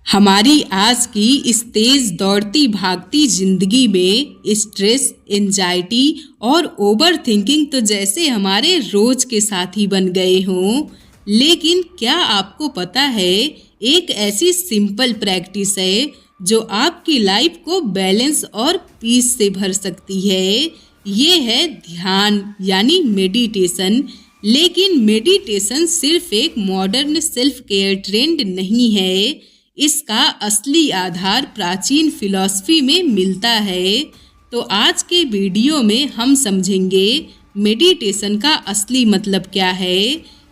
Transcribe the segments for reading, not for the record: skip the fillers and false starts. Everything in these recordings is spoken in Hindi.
हमारी आज की इस तेज दौड़ती भागती जिंदगी में स्ट्रेस, एंजाइटी और ओवर थिंकिंग तो जैसे हमारे रोज के साथी बन गए हों। लेकिन क्या आपको पता है, एक ऐसी सिंपल प्रैक्टिस है जो आपकी लाइफ को बैलेंस और पीस से भर सकती है। ये है ध्यान यानी मेडिटेशन। लेकिन मेडिटेशन सिर्फ एक मॉडर्न सेल्फ केयर ट्रेंड नहीं है, इसका असली आधार प्राचीन फिलॉसफी में मिलता है। तो आज के वीडियो में हम समझेंगे मेडिटेशन का असली मतलब क्या है,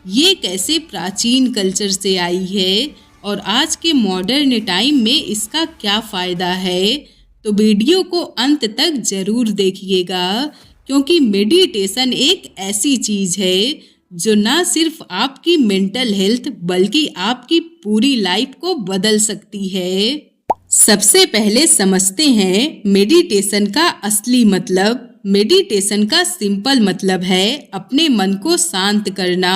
ये कैसे प्राचीन कल्चर से आई है और आज के मॉडर्न टाइम में इसका क्या फ़ायदा है। तो वीडियो को अंत तक ज़रूर देखिएगा, क्योंकि मेडिटेशन एक ऐसी चीज़ है जो ना सिर्फ आपकी मेंटल हेल्थ बल्कि आपकी पूरी लाइफ को बदल सकती है। सबसे पहले समझते हैं मेडिटेशन का असली मतलब। मेडिटेशन का सिंपल मतलब है अपने मन को शांत करना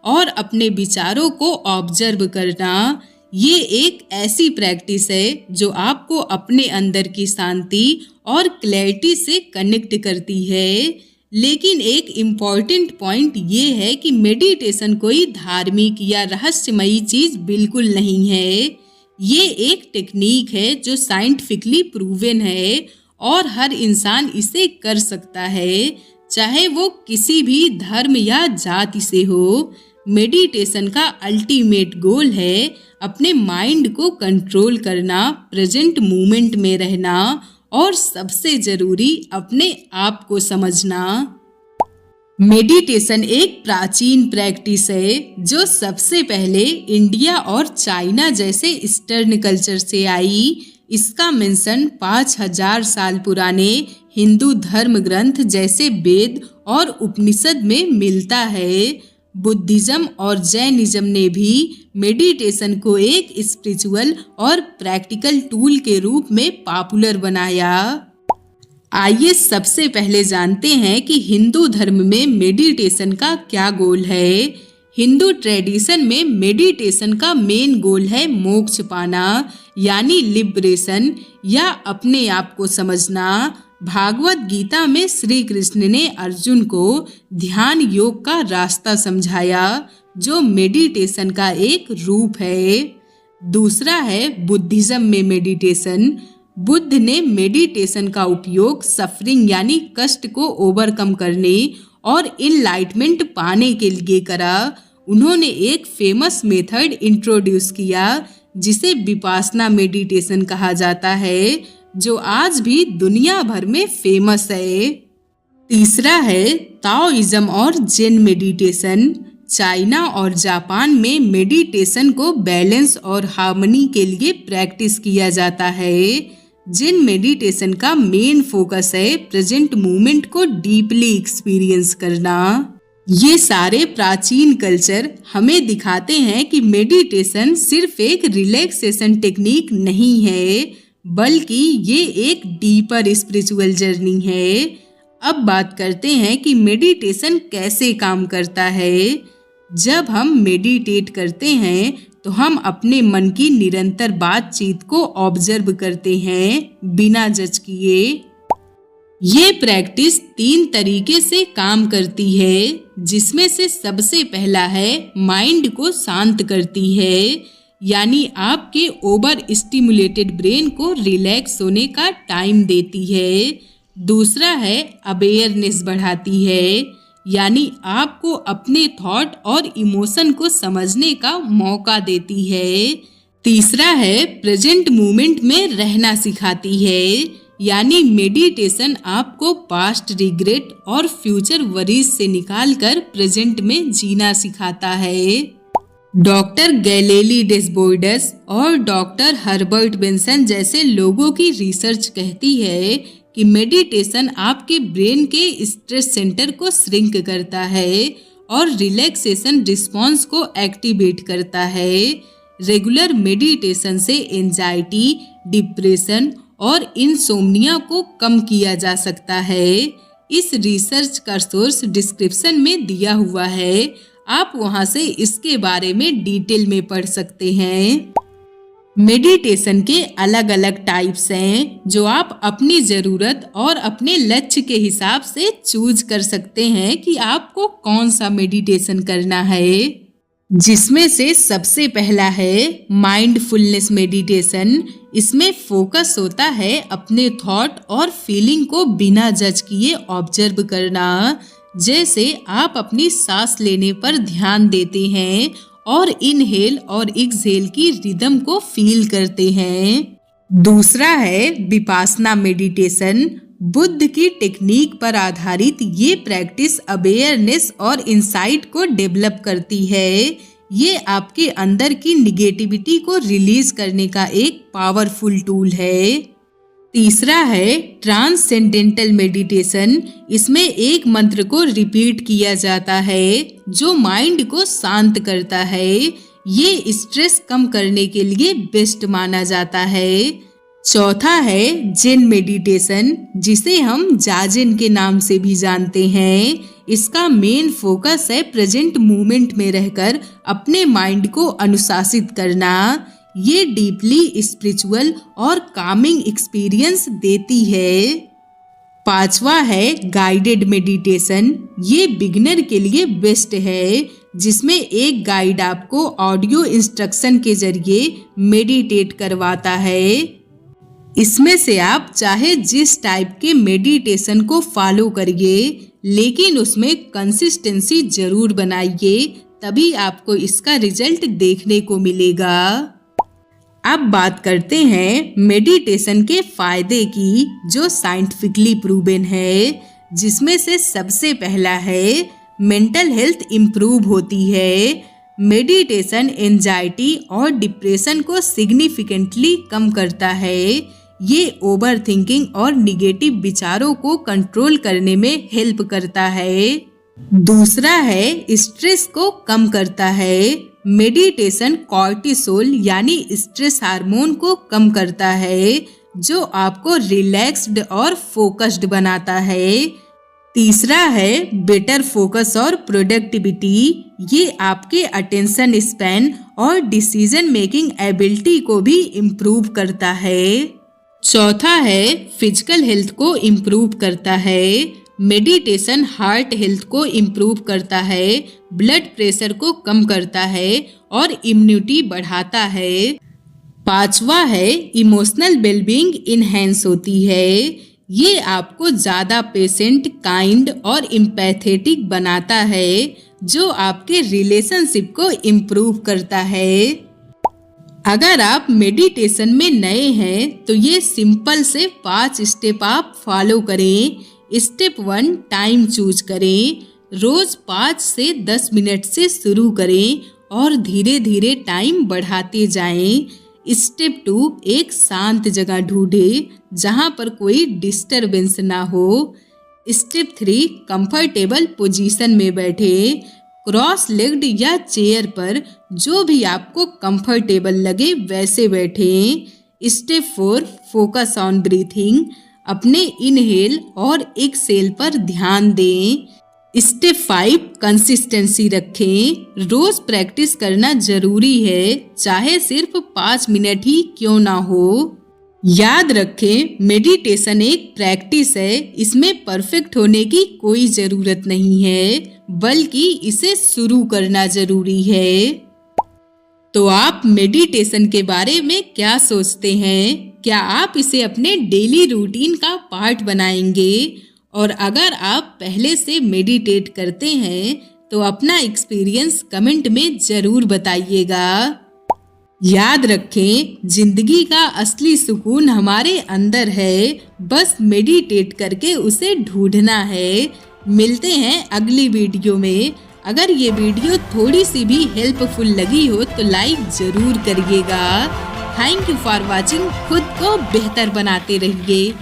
और अपने विचारों को ऑब्जर्व करना। ये एक ऐसी प्रैक्टिस है जो आपको अपने अंदर की शांति और क्लैरिटी से कनेक्ट करती है। लेकिन एक इम्पॉर्टेंट पॉइंट ये है कि मेडिटेशन कोई धार्मिक या रहस्यमयी चीज़ बिल्कुल नहीं है। ये एक टेक्निक है जो साइंटिफिकली प्रूवन है और हर इंसान इसे कर सकता है, चाहे वो किसी भी धर्म या जाति से हो। मेडिटेशन का अल्टीमेट गोल है अपने माइंड को कंट्रोल करना, प्रेजेंट मोमेंट में रहना और सबसे जरूरी अपने आप को समझना। मेडिटेशन एक प्राचीन प्रैक्टिस है जो सबसे पहले इंडिया और चाइना जैसे ईस्टर्न कल्चर से आई। इसका मेंशन 5000 साल पुराने हिंदू धर्म ग्रंथ जैसे वेद और उपनिषद में मिलता है। बुद्धिज्म और जैनिज्म ने भी मेडिटेशन को एक स्पिरिचुअल और प्रैक्टिकल टूल के रूप में पॉपुलर बनाया। आइए सबसे पहले जानते हैं कि हिंदू धर्म में मेडिटेशन का क्या गोल है। हिंदू ट्रेडिशन में मेडिटेशन का मेन गोल है मोक्ष पाना, यानी लिबरेशन या अपने आप को समझना। भागवत गीता में श्री कृष्ण ने अर्जुन को ध्यान योग का रास्ता समझाया, जो मेडिटेशन का एक रूप है। दूसरा है बुद्धिज्म में मेडिटेशन। बुद्ध ने मेडिटेशन का उपयोग सफरिंग यानी कष्ट को ओवरकम करने और इनलाइटमेंट पाने के लिए करा। उन्होंने एक फेमस मेथड इंट्रोड्यूस किया जिसे विपासना मेडिटेशन कहा जाता है, जो आज भी दुनिया भर में फेमस है। तीसरा है ताओइज्म और जेन मेडिटेशन। चाइना और जापान में मेडिटेशन को बैलेंस और हार्मनी के लिए प्रैक्टिस किया जाता है। जेन मेडिटेशन का मेन फोकस है प्रेजेंट मोमेंट को डीपली एक्सपीरियंस करना। ये सारे प्राचीन कल्चर हमें दिखाते हैं कि मेडिटेशन सिर्फ एक रिलैक्सेशन टेक्निक नहीं है, बल्कि ये एक डीपर स्पिरिचुअल जर्नी है। अब बात करते हैं कि मेडिटेशन कैसे काम करता है। जब हम मेडिटेट करते हैं तो हम अपने मन की निरंतर बातचीत को ऑब्जर्व करते हैं, बिना जज किए। ये प्रैक्टिस 3 तरीके से काम करती है, जिसमें से सबसे पहला है माइंड को शांत करती है, यानी आपके ओवर स्टिमुलेटेड ब्रेन को रिलैक्स होने का टाइम देती है। दूसरा है अवेयरनेस बढ़ाती है, यानी आपको अपने थॉट और इमोशन को समझने का मौका देती है। तीसरा है प्रेजेंट मोमेंट में रहना सिखाती है, यानी मेडिटेशन आपको पास्ट रिग्रेट और फ्यूचर वरीज से निकालकर प्रेजेंट में जीना सिखाता है। डॉक्टर गैलेली डेस्बोइडस और डॉक्टर हर्बर्ट बेंसन जैसे लोगों की रिसर्च कहती है कि मेडिटेशन आपके ब्रेन के स्ट्रेस सेंटर को श्रिंक करता है और रिलैक्सेशन रिस्पॉन्स को एक्टिवेट करता है। रेगुलर मेडिटेशन से एंजाइटी, डिप्रेशन और इंसोम्निया को कम किया जा सकता है। इस रिसर्च का सोर्स डिस्क्रिप्शन में दिया हुआ है, आप वहां से इसके बारे में डिटेल में पढ़ सकते हैं। मेडिटेशन के अलग अलग टाइप्स हैं जो आप अपनी ज़रूरत और अपने लक्ष्य के हिसाब से चूज कर सकते हैं कि आपको कौन सा मेडिटेशन करना है। जिसमें से सबसे पहला है माइंडफुलनेस मेडिटेशन। इसमें फोकस होता है अपने थॉट और फीलिंग को बिना जज किए ऑब्जर्व करना। जैसे आप अपनी सांस लेने पर ध्यान देते हैं और इनहेल और एक्सहेल की रिदम को फील करते हैं। दूसरा है विपासना मेडिटेशन। बुद्ध की टेक्निक पर आधारित ये प्रैक्टिस अवेयरनेस और इंसाइट को डेवलप करती है। ये आपके अंदर की निगेटिविटी को रिलीज करने का एक पावरफुल टूल है। तीसरा है ट्रांसेंडेंटल मेडिटेशन। इसमें एक मंत्र को रिपीट किया जाता है जो माइंड को शांत करता है। ये स्ट्रेस कम करने के लिए बेस्ट माना जाता है। चौथा है जेन मेडिटेशन, जिसे हम जाजेन के नाम से भी जानते हैं। इसका मेन फोकस है प्रेजेंट मोमेंट में रहकर अपने माइंड को अनुशासित करना। ये डीपली स्पिरिचुअल और कामिंग एक्सपीरियंस देती है। पांचवा है गाइडेड मेडिटेशन। ये बिगिनर के लिए बेस्ट है, जिसमें एक गाइड आपको ऑडियो इंस्ट्रक्शन के जरिए मेडिटेट करवाता है। इसमें से आप चाहे जिस टाइप के मेडिटेशन को फॉलो करिए, लेकिन उसमें कंसिस्टेंसी जरूर बनाइए, तभी आपको इसका रिजल्ट देखने को मिलेगा। अब बात करते हैं मेडिटेशन के फायदे की, जो साइंटिफिकली प्रूवन है। जिसमें से सबसे पहला है मेंटल हेल्थ इम्प्रूव होती है। मेडिटेशन एंजाइटी और डिप्रेशन को सिग्निफिकेंटली कम करता है। ये ओवर थिंकिंग और निगेटिव विचारों को कंट्रोल करने में हेल्प करता है। दूसरा है स्ट्रेस को कम करता है। मेडिटेशन कॉर्टिसोल यानी स्ट्रेस हार्मोन को कम करता है, जो आपको रिलैक्स्ड और फोकस्ड बनाता है। तीसरा है बेटर फोकस और प्रोडक्टिविटी। ये आपके अटेंशन स्पैन और डिसीजन मेकिंग एबिलिटी को भी इम्प्रूव करता है। चौथा है फिजिकल हेल्थ को इम्प्रूव करता है। मेडिटेशन हार्ट हेल्थ को इम्प्रूव करता है, ब्लड प्रेशर को कम करता है और इम्यूनिटी बढ़ाता है। पांचवा है इमोशनल वेलबींग इनहेंस होती है। ये आपको ज़्यादा पेशेंट, काइंड और एम्पैथेटिक बनाता है, जो आपके रिलेशनशिप को इम्प्रूव करता है। अगर आप मेडिटेशन में नए हैं तो ये सिंपल से 5 स्टेप आप फॉलो करें। स्टेप 1 टाइम चूज करें। रोज 5 से 10 मिनट से शुरू करें और धीरे धीरे टाइम बढ़ाते जाएं। स्टेप 2 एक शांत जगह ढूंढें जहां पर कोई डिस्टरबेंस ना हो। स्टेप 3 कंफर्टेबल पोजीशन में बैठें, क्रॉस लेग्ड या चेयर पर, जो भी आपको कंफर्टेबल लगे वैसे बैठें। स्टेप 4 फोकस ऑन ब्रीथिंग, अपने इनहेल और एक्सहेल पर ध्यान दें। स्टेप 5 कंसिस्टेंसी रखें, रोज प्रैक्टिस करना जरूरी है, चाहे सिर्फ 5 मिनट ही क्यों ना हो। याद रखें मेडिटेशन एक प्रैक्टिस है, इसमें परफेक्ट होने की कोई जरूरत नहीं है, बल्कि इसे शुरू करना जरूरी है। तो आप मेडिटेशन के बारे में क्या सोचते हैं? क्या आप इसे अपने डेली रूटीन का पार्ट बनाएंगे? और अगर आप पहले से मेडिटेट करते हैं तो अपना एक्सपीरियंस कमेंट में जरूर बताइएगा। याद रखें जिंदगी का असली सुकून हमारे अंदर है, बस मेडिटेट करके उसे ढूंढना है। मिलते हैं अगली वीडियो में। अगर ये वीडियो थोड़ी सी भी हेल्पफुल लगी हो तो लाइक जरूर करिएगा। Thank you for watching. खुद को बेहतर बनाते रहिए।